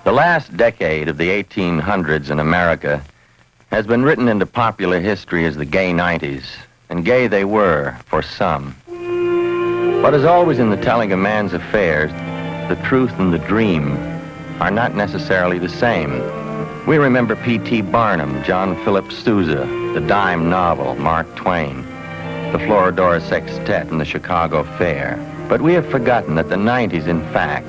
The last decade of the 1800s in America has been written into popular history as the gay 90s, and gay they were for some. But as always in the telling of man's affairs, the truth and the dream are not necessarily the same. We remember P.T. Barnum, John Philip Sousa, the dime novel, Mark Twain, the Florodora Sextet, and the Chicago Fair. But we have forgotten that the 90s, in fact,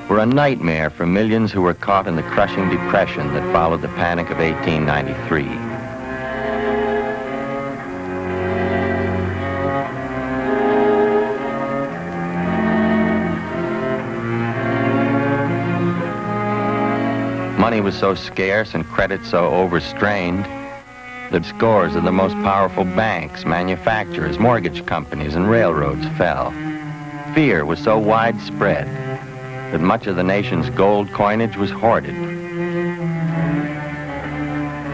were a nightmare for millions who were caught in the crushing depression that followed the Panic of 1893. Money was so scarce and credit so overstrained that scores of the most powerful banks, manufacturers, mortgage companies, and railroads fell. Fear was so widespread that much of the nation's gold coinage was hoarded.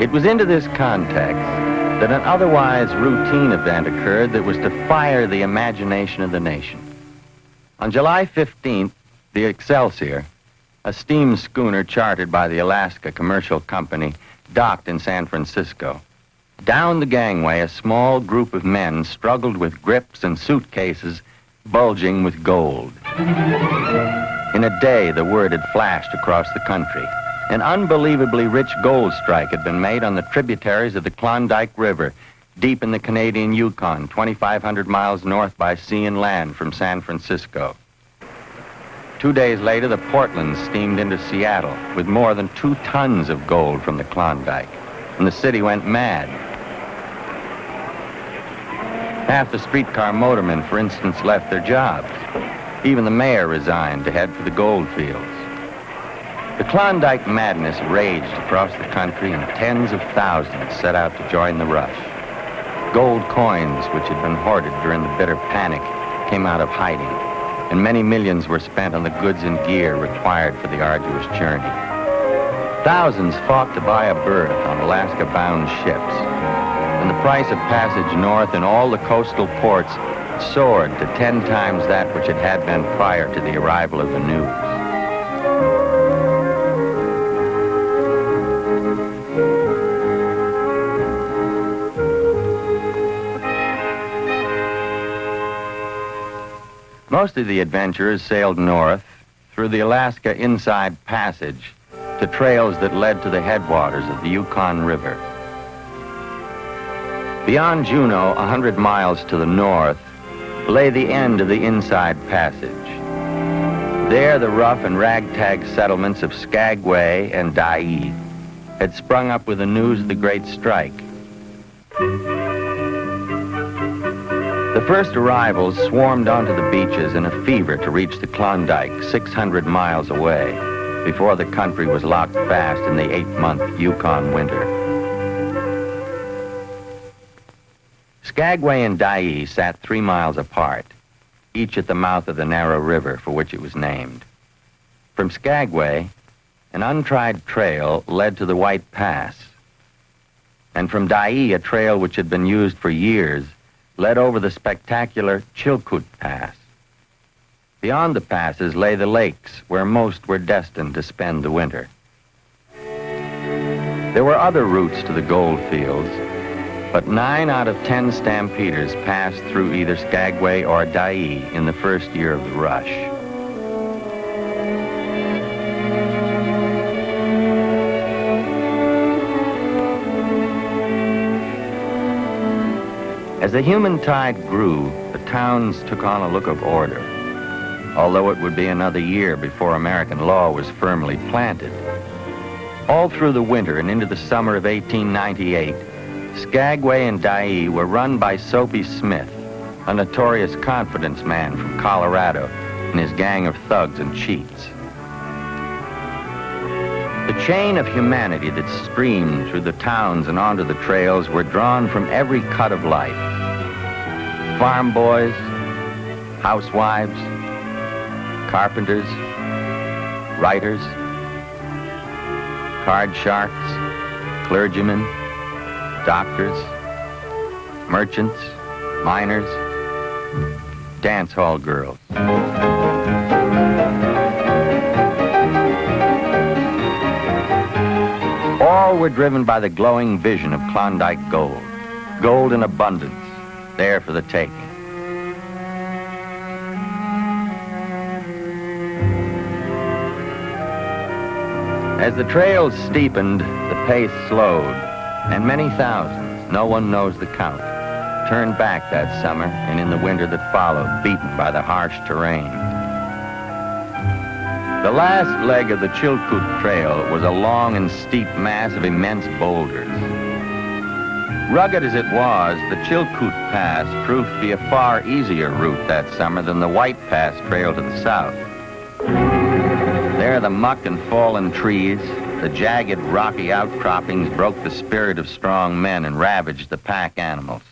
It was into this context that an otherwise routine event occurred that was to fire the imagination of the nation. On July 15th, the Excelsior, a steam schooner chartered by the Alaska Commercial Company, docked in San Francisco. Down the gangway, a small group of men struggled with grips and suitcases bulging with gold. In a day, the word had flashed across the country. An unbelievably rich gold strike had been made on the tributaries of the Klondike River, deep in the Canadian Yukon, 2,500 miles north by sea and land from San Francisco. 2 days later, the Portland steamed into Seattle with more than 2 tons of gold from the Klondike, and the city went mad. Half the streetcar motormen, for instance, left their jobs. Even the mayor resigned to head for the gold fields. The Klondike madness raged across the country, and tens of thousands set out to join the rush. Gold coins, which had been hoarded during the bitter panic, came out of hiding, and many millions were spent on the goods and gear required for the arduous journey. Thousands fought to buy a berth on Alaska-bound ships, and the price of passage north in all the coastal ports soared to 10 times that which it had been prior to the arrival of the news. Most of the adventurers sailed north through the Alaska Inside Passage to trails that led to the headwaters of the Yukon River. Beyond Juneau, 100 miles to the north, lay the end of the Inside Passage. There, the rough and ragtag settlements of Skagway and Dyea had sprung up with the news of the Great Strike. The first arrivals swarmed onto the beaches in a fever to reach the Klondike, 600 miles away, before the country was locked fast in the 8-month Yukon winter. Skagway and Dyea sat 3 miles apart, each at the mouth of the narrow river for which it was named. From Skagway, an untried trail led to the White Pass, and from Dyea, a trail which had been used for years led over the spectacular Chilkoot Pass. Beyond the passes lay the lakes, where most were destined to spend the winter. There were other routes to the gold fields, But 9 out of 10 stampeders passed through either Skagway or Dyea in the first year of the rush. As the human tide grew, the towns took on a look of order, although it would be another year before American law was firmly planted. All through the winter and into the summer of 1898, Skagway and Dyea were run by Soapy Smith, a notorious confidence man from Colorado, and his gang of thugs and cheats. The chain of humanity that streamed through the towns and onto the trails were drawn from every cut of life. Farm boys, housewives, carpenters, writers, card sharks, clergymen, doctors, merchants, miners, dance hall girls. All were driven by the glowing vision of Klondike gold, gold in abundance, there for the taking. As the trails steepened, the pace slowed, and many thousands, no one knows the count, turned back that summer and in the winter that followed, beaten by the harsh terrain. The last leg of the Chilkoot Trail was a long and steep mass of immense boulders. Rugged as it was, the Chilkoot Pass proved to be a far easier route that summer than the White Pass Trail to the south. There, the muck and fallen trees, the jagged, rocky outcroppings broke the spirit of strong men and ravaged the pack animals.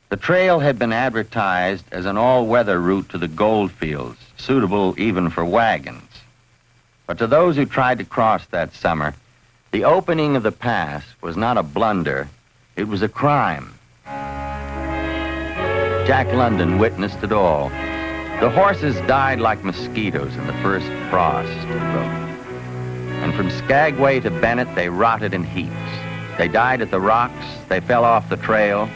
The trail had been advertised as an all-weather route to the gold fields, suitable even for wagons. But to those who tried to cross that summer, the opening of the pass was not a blunder, it was a crime. Jack London witnessed it all. The horses died like mosquitoes in the first frost, he wrote. And from Skagway to Bennett, they rotted in heaps. They died at the rocks, they fell off the trail,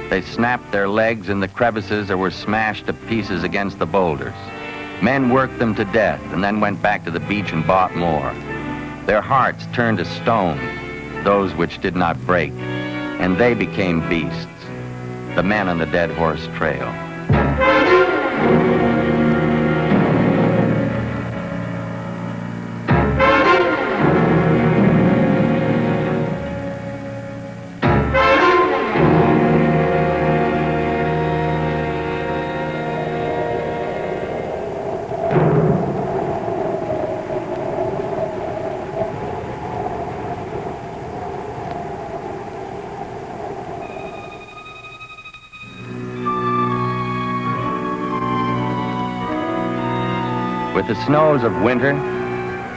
they snapped their legs in the crevices or were smashed to pieces against the boulders. Men worked them to death and then went back to the beach and bought more. Their hearts turned to stone, those which did not break, and they became beasts, the men on the Dead Horse Trail. With the snows of winter,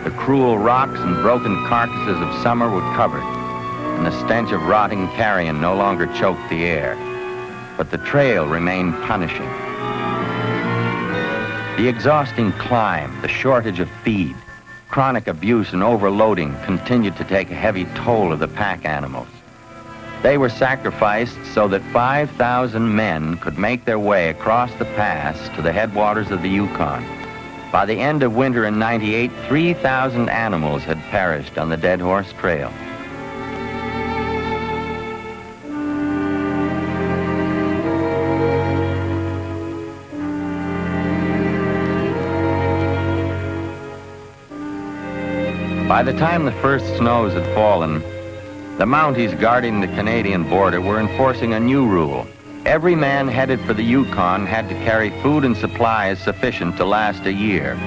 the cruel rocks and broken carcasses of summer were covered, and the stench of rotting carrion no longer choked the air. But the trail remained punishing. The exhausting climb, the shortage of feed, chronic abuse and overloading continued to take a heavy toll of the pack animals. They were sacrificed so that 5,000 men could make their way across the pass to the headwaters of the Yukon. By the end of winter in '98, 3,000 animals had perished on the Dead Horse Trail. By the time the first snows had fallen, the Mounties guarding the Canadian border were enforcing a new rule. Every man headed for the Yukon had to carry food and supplies sufficient to last a year.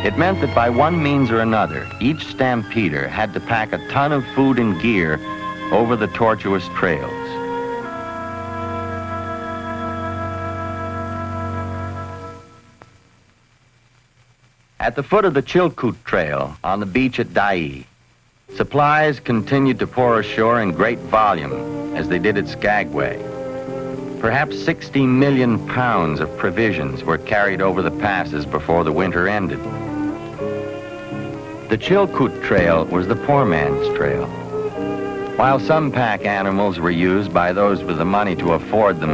It meant that by one means or another, each stampeder had to pack a ton of food and gear over the tortuous trails. At the foot of the Chilkoot Trail, on the beach at Dyea, supplies continued to pour ashore in great volume, as they did at Skagway. Perhaps 60 million pounds of provisions were carried over the passes before the winter ended. The Chilkoot Trail was the poor man's trail. While some pack animals were used by those with the money to afford them,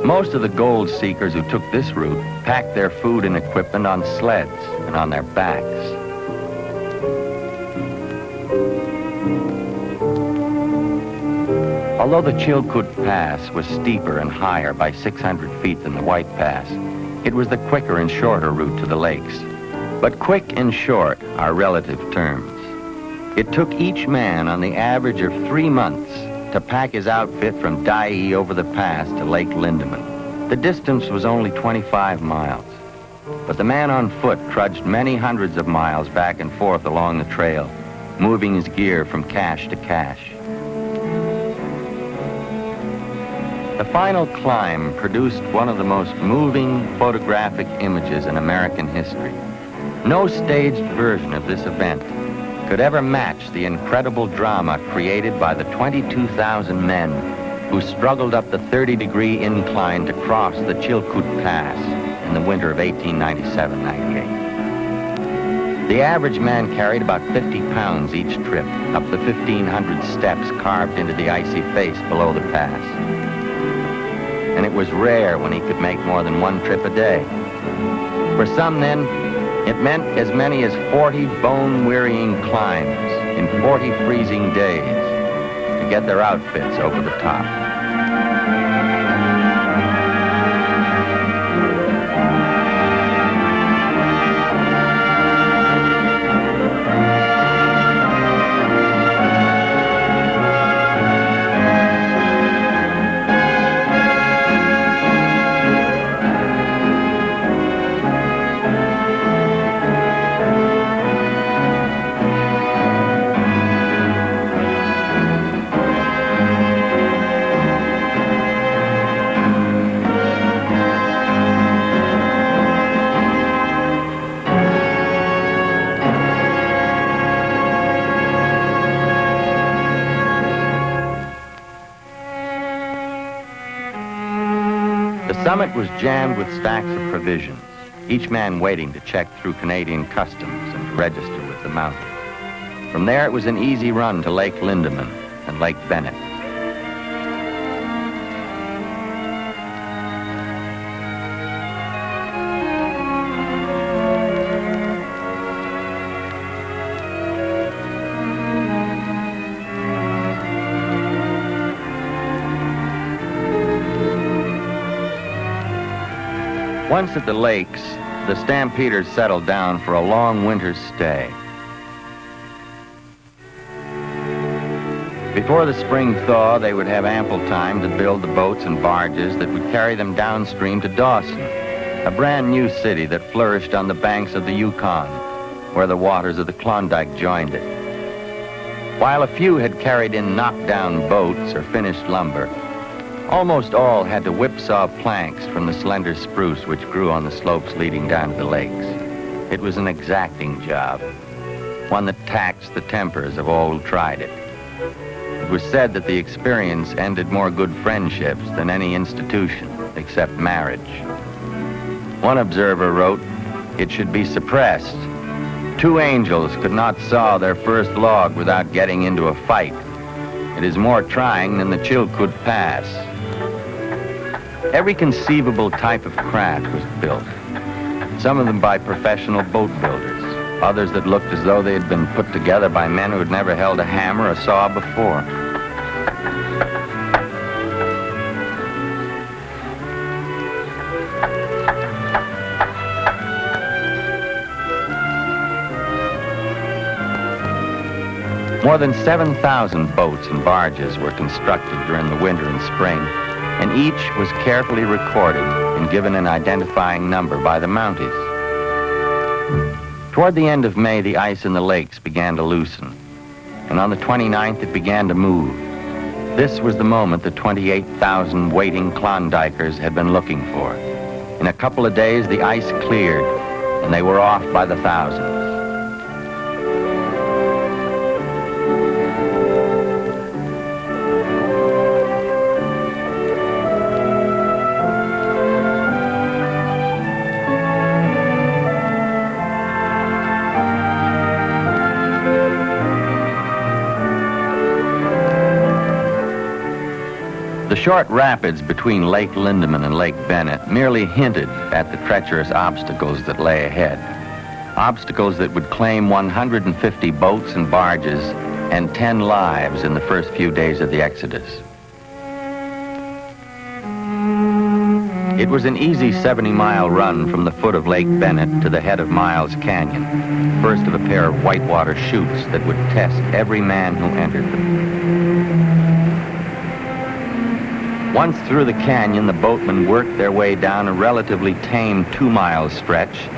most of the gold seekers who took this route packed their food and equipment on sleds and on their backs. Although the Chilkoot Pass was steeper and higher by 600 feet than the White Pass, it was the quicker and shorter route to the lakes. But quick and short are relative terms. It took each man on the average of 3 months to pack his outfit from Dyea over the pass to Lake Lindeman. The distance was only 25 miles, but the man on foot trudged many hundreds of miles back and forth along the trail, moving his gear from cache to cache. The final climb produced one of the most moving photographic images in American history. No staged version of this event could ever match the incredible drama created by the 22,000 men who struggled up the 30-degree incline to cross the Chilkoot Pass in the winter of 1897-98. The average man carried about 50 pounds each trip up the 1,500 steps carved into the icy face below the pass. And it was rare when he could make more than one trip a day. For some then, it meant as many as 40 bone-wearying climbs in 40 freezing days to get their outfits over the top. The summit was jammed with stacks of provisions, each man waiting to check through Canadian customs and to register with the mountains. From there, it was an easy run to Lake Lindeman and Lake Bennett. Once at the lakes, the stampeders settled down for a long winter's stay. Before the spring thaw, they would have ample time to build the boats and barges that would carry them downstream to Dawson, a brand new city that flourished on the banks of the Yukon, where the waters of the Klondike joined it. While a few had carried in knockdown boats or finished lumber, almost all had to whipsaw planks from the slender spruce which grew on the slopes leading down to the lakes. It was an exacting job, one that taxed the tempers of all who tried it. It was said that the experience ended more good friendships than any institution except marriage. One observer wrote, "It should be suppressed. Two angels could not saw their first log without getting into a fight. It is more trying than the Chilkoot Pass." Every conceivable type of craft was built, some of them by professional boat builders, others that looked as though they had been put together by men who had never held a hammer or saw before. More than 7,000 boats and barges were constructed during the winter and spring, and each was carefully recorded and given an identifying number by the Mounties. Toward the end of May, the ice in the lakes began to loosen, and on the 29th, it began to move. This was the moment the 28,000 waiting Klondikers had been looking for. In a couple of days, the ice cleared, and they were off by the thousands. The short rapids between Lake Lindeman and Lake Bennett merely hinted at the treacherous obstacles that lay ahead. Obstacles that would claim 150 boats and barges and 10 lives in the first few days of the Exodus. It was an easy 70-mile run from the foot of Lake Bennett to the head of Miles Canyon, first of a pair of whitewater chutes that would test every man who entered them. Once through the canyon, the boatmen worked their way down a relatively tame 2-mile stretch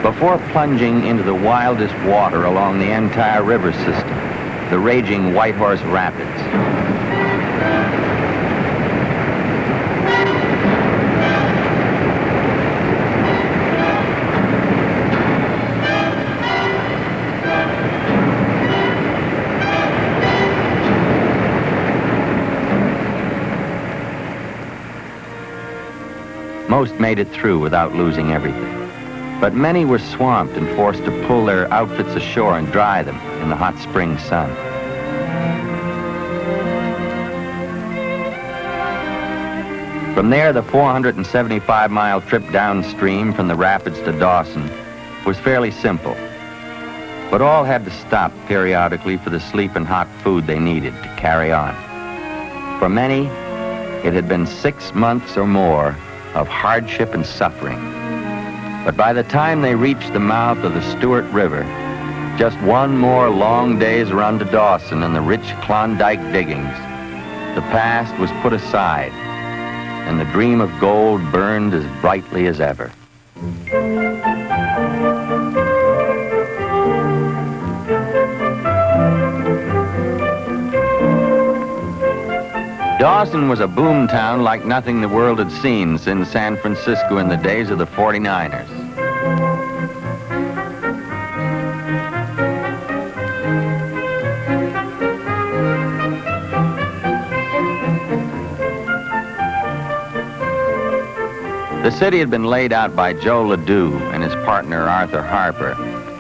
before plunging into the wildest water along the entire river system, the raging Whitehorse Rapids. Most made it through without losing everything, but many were swamped and forced to pull their outfits ashore and dry them in the hot spring sun. From there, the 475-mile trip downstream from the rapids to Dawson was fairly simple, but all had to stop periodically for the sleep and hot food they needed to carry on. For many, it had been 6 months or more of hardship and suffering. But by the time they reached the mouth of the Stewart River, just one more long day's run to Dawson and the rich Klondike diggings, the past was put aside, and the dream of gold burned as brightly as ever. Dawson was a boom town like nothing the world had seen since San Francisco in the days of the 49ers. The city had been laid out by Joe Ledoux and his partner Arthur Harper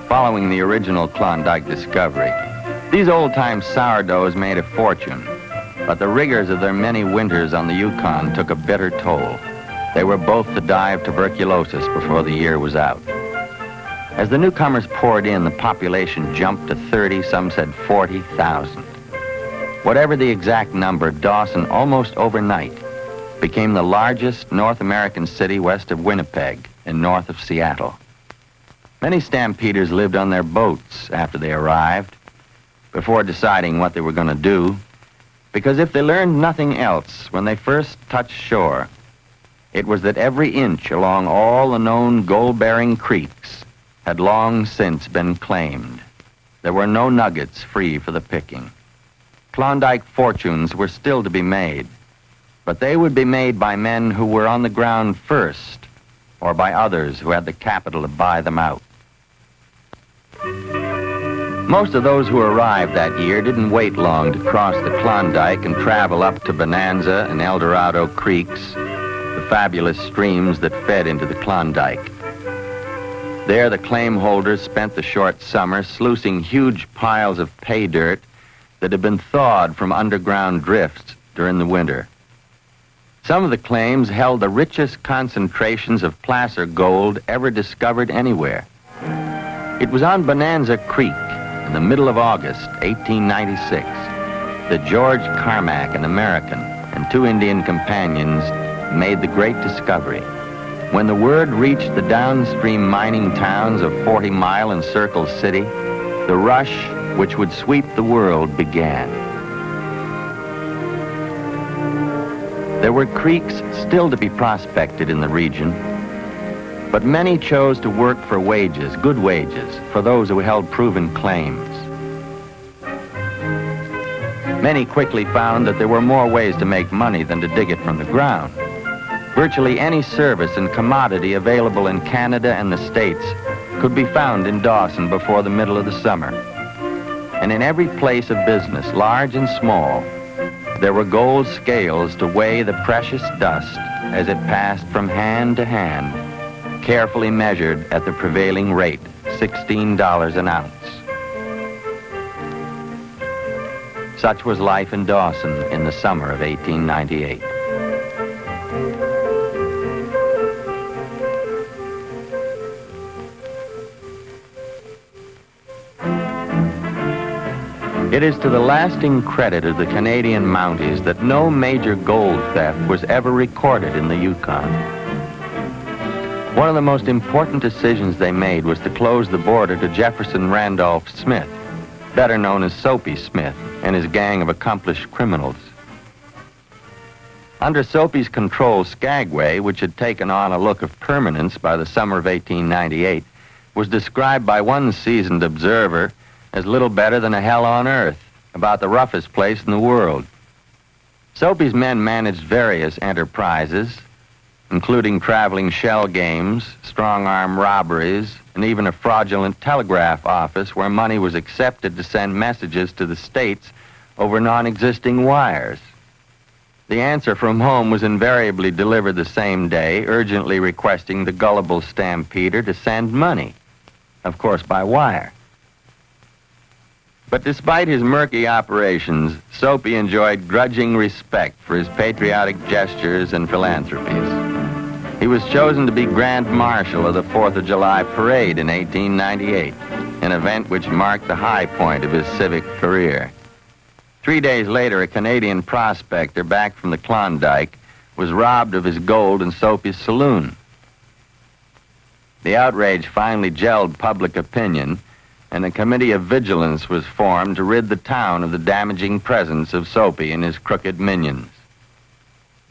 following the original Klondike discovery. These old-time sourdoughs made a fortune, but the rigors of their many winters on the Yukon took a bitter toll. They were both to die of tuberculosis before the year was out. As the newcomers poured in, the population jumped to 30, some said 40,000. Whatever the exact number, Dawson, almost overnight, became the largest North American city west of Winnipeg and north of Seattle. Many stampeders lived on their boats after they arrived, before deciding what they were going to do, because if they learned nothing else when they first touched shore, it was that every inch along all the known gold-bearing creeks had long since been claimed. There were no nuggets free for the picking. Klondike fortunes were still to be made, but they would be made by men who were on the ground first, or by others who had the capital to buy them out. Most of those who arrived that year didn't wait long to cross the Klondike and travel up to Bonanza and El Dorado creeks, the fabulous streams that fed into the Klondike. There, the claim holders spent the short summer sluicing huge piles of pay dirt that had been thawed from underground drifts during the winter. Some of the claims held the richest concentrations of placer gold ever discovered anywhere. It was on Bonanza Creek, in the middle of August, 1896, that George Carmack, an American, and 2 Indian companions made the great discovery. When the word reached the downstream mining towns of 40 Mile and Circle City, the rush which would sweep the world began. There were creeks still to be prospected in the region, but many chose to work for wages, good wages, for those who held proven claims. Many quickly found that there were more ways to make money than to dig it from the ground. Virtually any service and commodity available in Canada and the States could be found in Dawson before the middle of the summer. And in every place of business, large and small, there were gold scales to weigh the precious dust as it passed from hand to hand, carefully measured at the prevailing rate, $16 an ounce. Such was life in Dawson in the summer of 1898. It is to the lasting credit of the Canadian Mounties that no major gold theft was ever recorded in the Yukon. One of the most important decisions they made was to close the border to Jefferson Randolph Smith, better known as Soapy Smith, and his gang of accomplished criminals. Under Soapy's control, Skagway, which had taken on a look of permanence by the summer of 1898, was described by one seasoned observer as little better than a hell on earth, about the roughest place in the world. Soapy's men managed various enterprises, including traveling shell games, strong-arm robberies, and even a fraudulent telegraph office where money was accepted to send messages to the States over non-existing wires. The answer from home was invariably delivered the same day, urgently requesting the gullible stampeder to send money, of course by wire. But despite his murky operations, Soapy enjoyed grudging respect for his patriotic gestures and philanthropies. He was chosen to be Grand Marshal of the 4th of July Parade in 1898, an event which marked the high point of his civic career. 3 days later, a Canadian prospector back from the Klondike was robbed of his gold in Soapy's saloon. The outrage finally gelled public opinion, and a committee of vigilance was formed to rid the town of the damaging presence of Soapy and his crooked minions.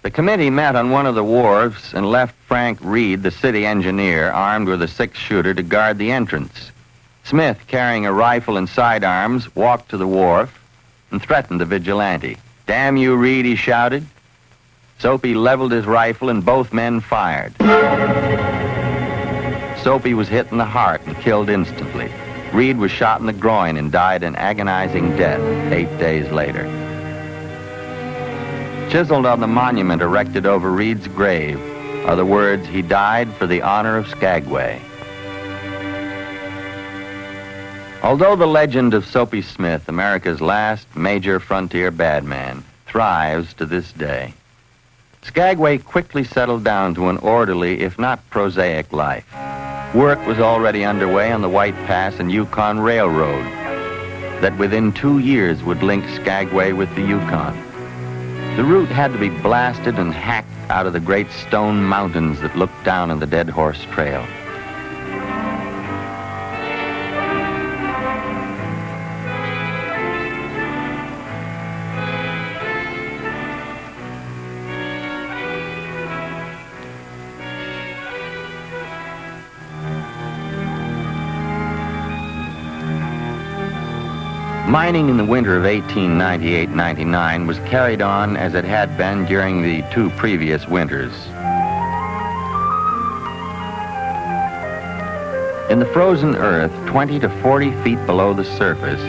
The committee met on one of the wharves and left Frank Reed, the city engineer, armed with a six-shooter to guard the entrance. Smith, carrying a rifle and sidearms, walked to the wharf and threatened the vigilante. "Damn you, Reed," he shouted. Soapy leveled his rifle and both men fired. Soapy was hit in the heart and killed instantly. Reed was shot in the groin and died an agonizing death 8 days later. Chiseled on the monument erected over Reed's grave are the words, "He died for the honor of Skagway." Although the legend of Soapy Smith, America's last major frontier badman, thrives to this day, Skagway quickly settled down to an orderly, if not prosaic, life. Work was already underway on the White Pass and Yukon Railroad that within 2 years would link Skagway with the Yukon. The route had to be blasted and hacked out of the great stone mountains that looked down on the Dead Horse Trail. Mining in the winter of 1898-99 was carried on as it had been during the 2 previous winters. In the frozen earth, 20 to 40 feet below the surface,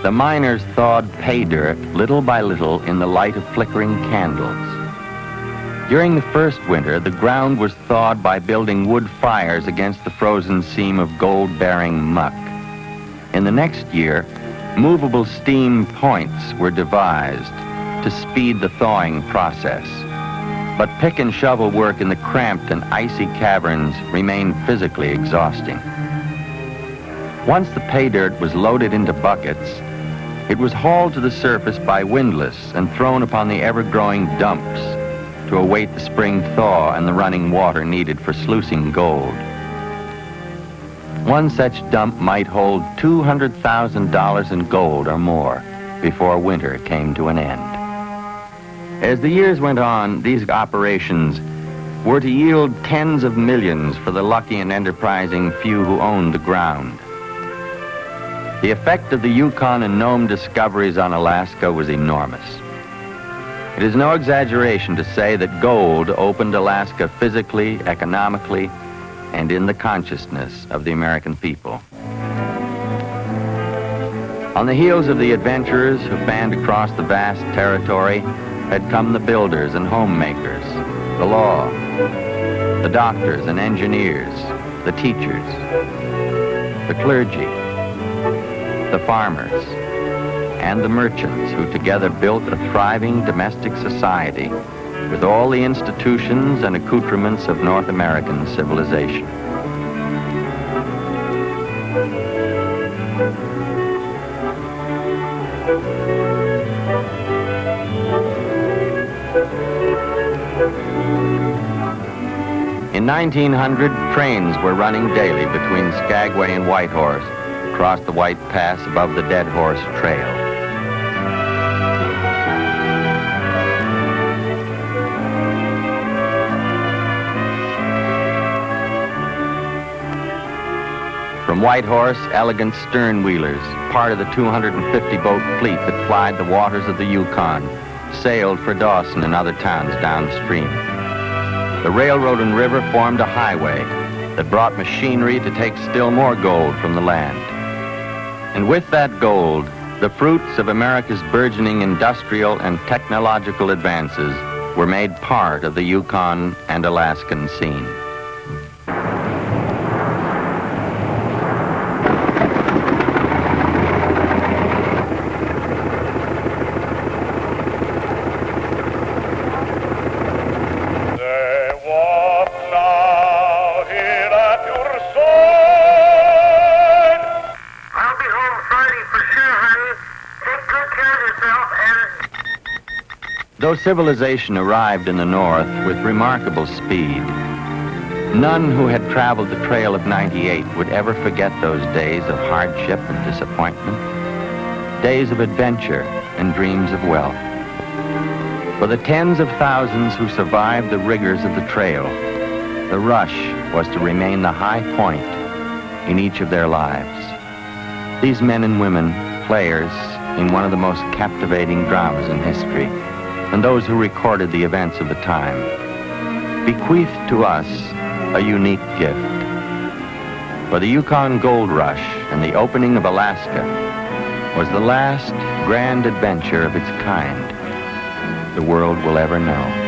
the miners thawed pay dirt little by little in the light of flickering candles. During the first winter, the ground was thawed by building wood fires against the frozen seam of gold-bearing muck. In the next year, movable steam points were devised to speed the thawing process. But pick and shovel work in the cramped and icy caverns remained physically exhausting. Once the pay dirt was loaded into buckets, it was hauled to the surface by windlass and thrown upon the ever-growing dumps to await the spring thaw and the running water needed for sluicing gold. One such dump might hold $200,000 in gold or more before winter came to an end. As the years went on, these operations were to yield tens of millions for the lucky and enterprising few who owned the ground. The effect of the Yukon and Nome discoveries on Alaska was enormous. It is no exaggeration to say that gold opened Alaska physically, economically, and in the consciousness of the American people. On the heels of the adventurers who fanned across the vast territory had come the builders and homemakers, the law, the doctors and engineers, the teachers, the clergy, the farmers, and the merchants who together built a thriving domestic society with all the institutions and accoutrements of North American civilization. In 1900, trains were running daily between Skagway and Whitehorse across the White Pass above the Dead Horse Trail. From Whitehorse, elegant stern-wheelers, part of the 250-boat fleet that plied the waters of the Yukon, sailed for Dawson and other towns downstream. The railroad and river formed a highway that brought machinery to take still more gold from the land. And with that gold, the fruits of America's burgeoning industrial and technological advances were made part of the Yukon and Alaskan scene. Though civilization arrived in the north with remarkable speed, none who had traveled the Trail of 98 would ever forget those days of hardship and disappointment, days of adventure and dreams of wealth. For the tens of thousands who survived the rigors of the trail, the rush was to remain the high point in each of their lives. These men and women, players in one of the most captivating dramas in history, and those who recorded the events of the time, bequeathed to us a unique gift. For the Yukon Gold Rush and the opening of Alaska was the last grand adventure of its kind the world will ever know.